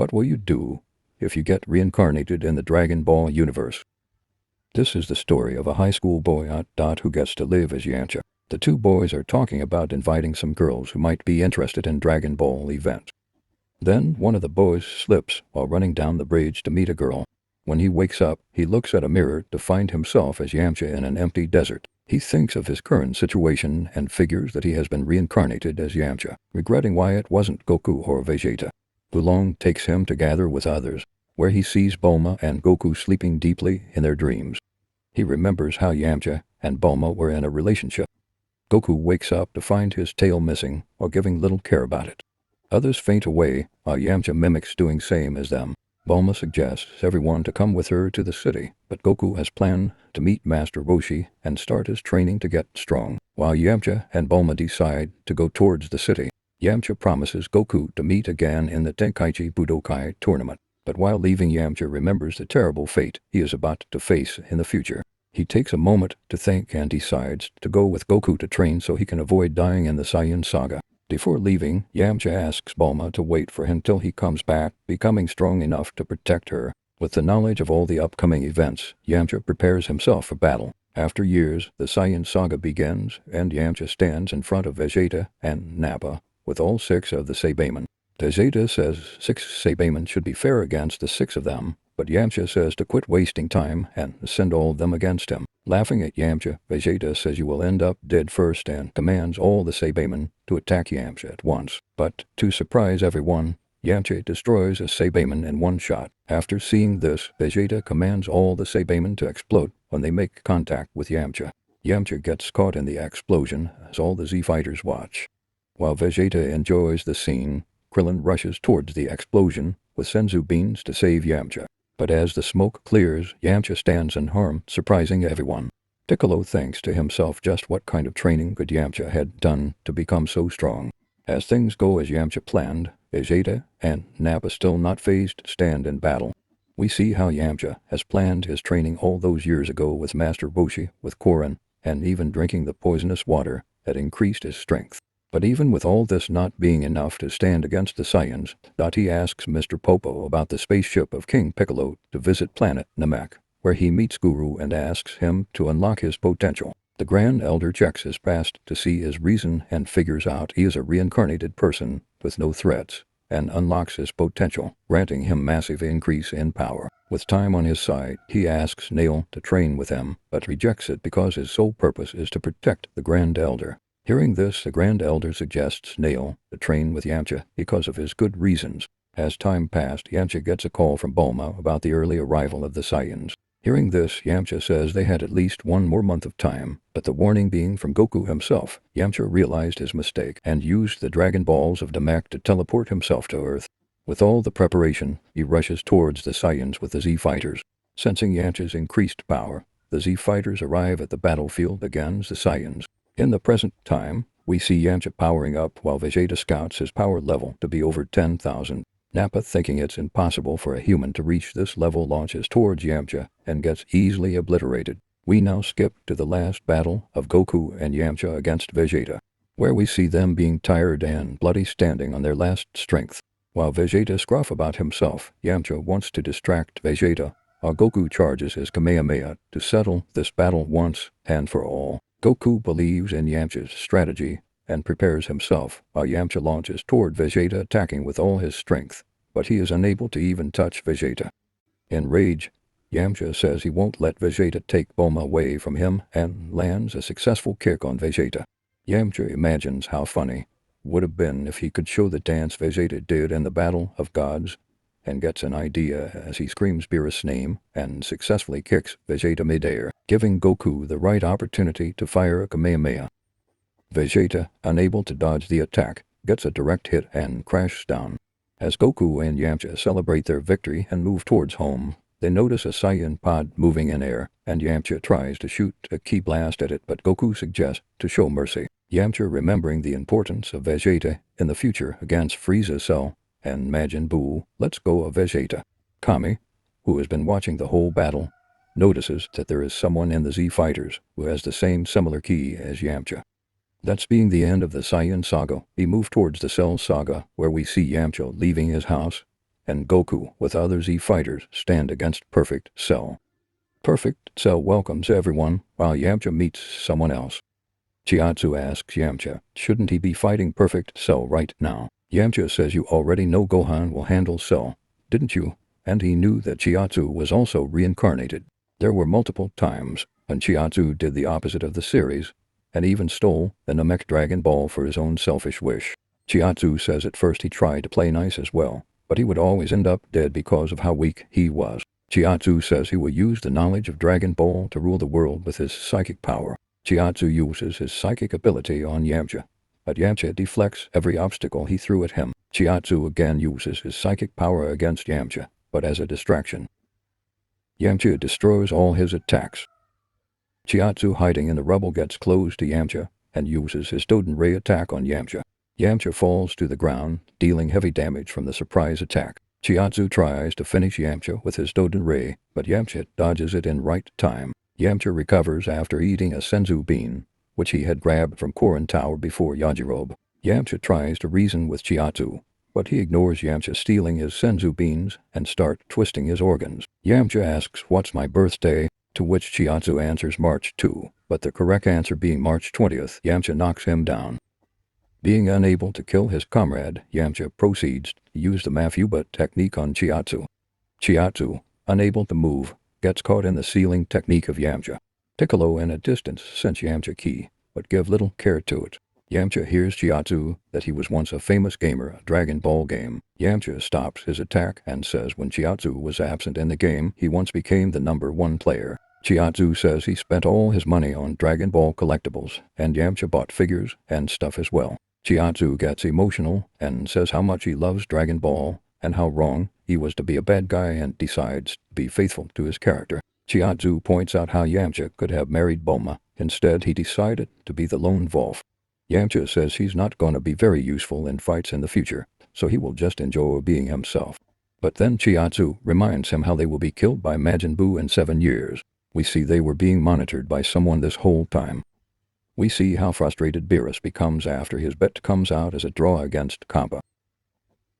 What will you do if you get reincarnated in the Dragon Ball universe? This is the story of a high school boy who gets to live as Yamcha. The two boys are talking about inviting some girls who might be interested in Dragon Ball events. Then one of the boys slips while running down the bridge to meet a girl. When he wakes up, he looks at a mirror to find himself as Yamcha in an empty desert. He thinks of his current situation and figures that he has been reincarnated as Yamcha, regretting why it wasn't Goku or Vegeta. Oolong takes him to gather with others, where he sees Bulma and Goku sleeping deeply in their dreams. He remembers how Yamcha and Bulma were in a relationship. Goku wakes up to find his tail missing while giving little care about it. Others faint away while Yamcha mimics doing same as them. Bulma suggests everyone to come with her to the city, but Goku has planned to meet Master Roshi and start his training to get strong. While Yamcha and Bulma decide to go towards the city, Yamcha promises Goku to meet again in the Tenkaichi Budokai tournament. But while leaving, Yamcha remembers the terrible fate he is about to face in the future. He takes a moment to think and decides to go with Goku to train so he can avoid dying in the Saiyan saga. Before leaving, Yamcha asks Bulma to wait for him till he comes back, becoming strong enough to protect her. With the knowledge of all the upcoming events, Yamcha prepares himself for battle. After years, the Saiyan saga begins, and Yamcha stands in front of Vegeta and Nappa with all 6 of the Saibamen. Vegeta says 6 Saibamen should be fair against the 6 of them, but Yamcha says to quit wasting time and send all of them against him. Laughing at Yamcha, Vegeta says you will end up dead first and commands all the Saibamen to attack Yamcha at once. But, to surprise everyone, Yamcha destroys a Saibamen in one shot. After seeing this, Vegeta commands all the Saibamen to explode when they make contact with Yamcha. Yamcha gets caught in the explosion as all the Z fighters watch. While Vegeta enjoys the scene, Krillin rushes towards the explosion with Senzu beans to save Yamcha. But as the smoke clears, Yamcha stands unharmed, surprising everyone. Piccolo thinks to himself just what kind of training good Yamcha had done to become so strong. As things go as Yamcha planned, Vegeta and Nappa, still not phased, stand in battle. We see how Yamcha has planned his training all those years ago with Master Roshi, with Korin, and even drinking the poisonous water that increased his strength. But even with all this not being enough to stand against the Saiyans, he asks Mr. Popo about the spaceship of King Piccolo to visit planet Namek, where he meets Guru and asks him to unlock his potential. The Grand Elder checks his past to see his reason and figures out he is a reincarnated person with no threats, and unlocks his potential, granting him massive increase in power. With time on his side, he asks Nail to train with him, but rejects it because his sole purpose is to protect the Grand Elder. Hearing this, the Grand Elder suggests Nail to train with Yamcha because of his good reasons. As time passed, Yamcha gets a call from Bulma about the early arrival of the Saiyans. Hearing this, Yamcha says they had at least 1 more month of time, but the warning being from Goku himself. Yamcha realized his mistake and used the Dragon Balls of Namek to teleport himself to Earth. With all the preparation, he rushes towards the Saiyans with the Z fighters. Sensing Yamcha's increased power, the Z fighters arrive at the battlefield against the Saiyans. In the present time, we see Yamcha powering up while Vegeta scouts his power level to be over 10,000. Nappa, thinking it's impossible for a human to reach this level, launches towards Yamcha and gets easily obliterated. We now skip to the last battle of Goku and Yamcha against Vegeta, where we see them being tired and bloody, standing on their last strength. While Vegeta scruff about himself, Yamcha wants to distract Vegeta, while Goku charges his Kamehameha to settle this battle once and for all. Goku believes in Yamcha's strategy and prepares himself, while Yamcha launches toward Vegeta, attacking with all his strength, but he is unable to even touch Vegeta. In rage, Yamcha says he won't let Vegeta take Bulma away from him and lands a successful kick on Vegeta. Yamcha imagines how funny would have been if he could show the dance Vegeta did in the Battle of Gods, and gets an idea as he screams Beerus' name and successfully kicks Vegeta midair, giving Goku the right opportunity to fire a Kamehameha. Vegeta, unable to dodge the attack, gets a direct hit and crashes down. As Goku and Yamcha celebrate their victory and move towards home, they notice a Saiyan pod moving in air, and Yamcha tries to shoot a ki blast at it, but Goku suggests to show mercy. Yamcha, remembering the importance of Vegeta in the future against Frieza, Cell, and Majin Buu, lets go of Vegeta. Kami, who has been watching the whole battle, notices that there is someone in the Z fighters who has the same similar ki as Yamcha. That's being the end of the Saiyan saga. We move towards the Cell saga, where we see Yamcha leaving his house and Goku with other Z fighters stand against Perfect Cell. Perfect Cell welcomes everyone while Yamcha meets someone else. Chiatsu asks Yamcha, shouldn't he be fighting Perfect Cell right now? Yamcha says you already know Gohan will handle Cell, didn't you? And he knew that Chiatsu was also reincarnated. There were multiple times when Chiatsu did the opposite of the series, and even stole the Namek Dragon Ball for his own selfish wish. Chiatsu says at first he tried to play nice as well, but he would always end up dead because of how weak he was. Chiatsu says he will use the knowledge of Dragon Ball to rule the world with his psychic power. Chiatsu uses his psychic ability on Yamcha, but Yamcha deflects every obstacle he threw at him. Chiatsu again uses his psychic power against Yamcha, but as a distraction. Yamcha destroys all his attacks. Chiatsu, hiding in the rubble, gets close to Yamcha and uses his Doden Ray attack on Yamcha. Yamcha falls to the ground, dealing heavy damage from the surprise attack. Chiatsu tries to finish Yamcha with his Doden Ray, but Yamcha dodges it in right time. Yamcha recovers after eating a senzu bean, which he had grabbed from Korin Tower before Yajirobe. Yamcha tries to reason with Chiatsu, but he ignores Yamcha stealing his senzu beans and start twisting his organs. Yamcha asks, "What's my birthday?" To which Chiatsu answers March 2, but the correct answer being March 20th. Yamcha knocks him down. Being unable to kill his comrade, Yamcha proceeds to use the Mafuba technique on Chiatsu. Chiatsu, unable to move, gets caught in the sealing technique of Yamcha. Piccolo in a distance sends Yamcha ki, but give little care to it. Yamcha hears Chiatsu that he was once a famous gamer of Dragon Ball game. Yamcha stops his attack and says when Chiatsu was absent in the game, he once became the #1 player. Chiatsu says he spent all his money on Dragon Ball collectibles, and Yamcha bought figures and stuff as well. Chiatsu gets emotional and says how much he loves Dragon Ball and how wrong he was to be a bad guy and decides to be faithful to his character. Chiatsu points out how Yamcha could have married Bulma. Instead, he decided to be the lone wolf. Yamcha says he's not going to be very useful in fights in the future, so he will just enjoy being himself. But then Chiatsu reminds him how they will be killed by Majin Buu in 7 years. We see they were being monitored by someone this whole time. We see how frustrated Beerus becomes after his bet comes out as a draw against Kappa.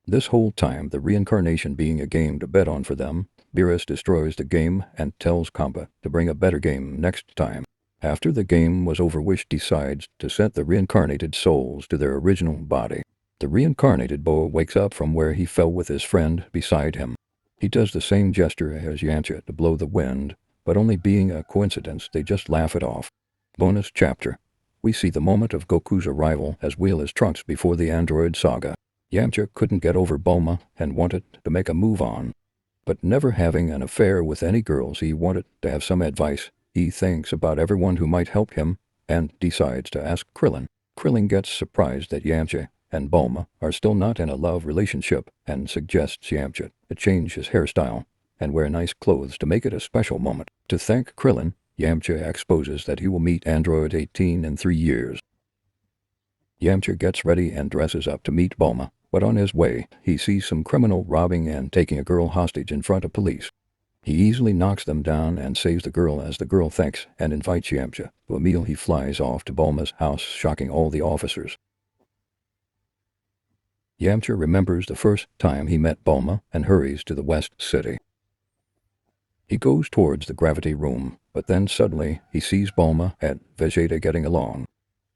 This whole time, the reincarnation being a game to bet on for them, Beerus destroys the game and tells Kappa to bring a better game next time. After the game was over, Wish decides to send the reincarnated souls to their original body. The reincarnated boy wakes up from where he fell with his friend beside him. He does the same gesture as Yamcha to blow the wind, but only being a coincidence, they just laugh it off. Bonus chapter. We see the moment of Goku's arrival as well as Trunks before the android saga. Yamcha couldn't get over Bulma and wanted to make a move on. But never having an affair with any girls, he wanted to have some advice. He thinks about everyone who might help him and decides to ask Krillin. Krillin gets surprised that Yamcha and Bulma are still not in a love relationship and suggests Yamcha to change his hairstyle and wear nice clothes to make it a special moment. To thank Krillin, Yamcha exposes that he will meet Android 18 in 3 years. Yamcha gets ready and dresses up to meet Bulma, but on his way, he sees some criminal robbing and taking a girl hostage in front of police. He easily knocks them down and saves the girl as the girl thanks and invites Yamcha to a meal. He flies off to Bulma's house, shocking all the officers. Yamcha remembers the first time he met Bulma and hurries to the West City. He goes towards the gravity room, but then suddenly he sees Bulma and Vegeta getting along.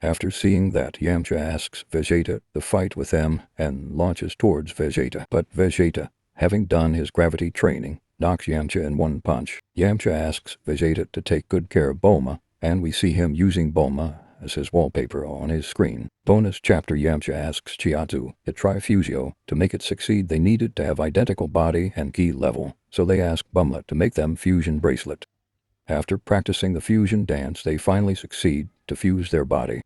After seeing that, Yamcha asks Vegeta to fight with them and launches towards Vegeta. But Vegeta, having done his gravity training, knocks Yamcha in one punch. Yamcha asks Vegeta to take good care of Bulma, and we see him using Bulma as his wallpaper on his screen. Bonus chapter. Yamcha asks Chiatsu to try Fusio. To make it succeed, they needed to have identical body and ki level, so they ask Bulma to make them fusion bracelet. After practicing the fusion dance, they finally succeed to fuse their body.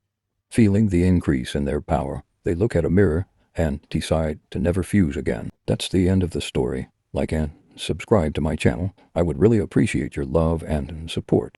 Feeling the increase in their power, they look at a mirror and decide to never fuse again. That's the end of the story. Like and subscribe to my channel. I would really appreciate your love and support.